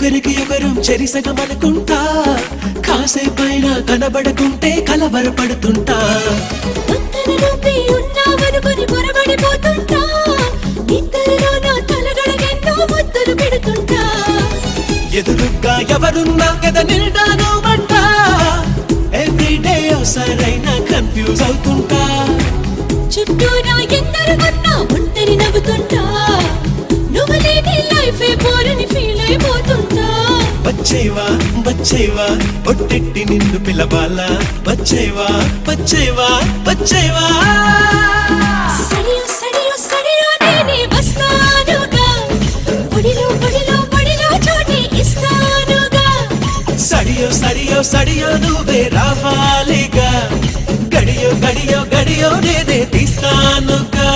ఒకరికి ఒకరం చెరిసగమనుకుంటా కాసేపైనా కనబడకుంటే కలవరపడుతుంటా పక్కన నువ్వే ఉన్నావనుకొని పొరబడిపోతుంటా ఇద్దరిలో నా తలగడగెన్నో ముద్దులు పెడుతుంటా ఎదురుగా ఎవరున్నా కథ నిండాను మంట ఎవ్రీడే సరైన కన్ఫ్యూజ్ అవుతుంటా చుట్టూ నా ఎందరు ఉన్నా ఒంటరి నవ్వుతుంటా నువ్వు లేని లైఫే బోరని ఫీల్ అయిపోతుంటా వచ్చేవా వచ్చేవా ఒట్టెట్టి నిన్ను పిలవాలా వచ్చేవా వచ్చేవా వచ్చేవా సడియో సడియో సడియో నేనే వస్తానుగా ఒడిలో ఒడిలో ఒడిలో చోటే ఇస్తానుగా సడియో సడియో సడియో నువ్వే రావాలిగా గడియో గడియో గడియో నేనే తీస్తానుగా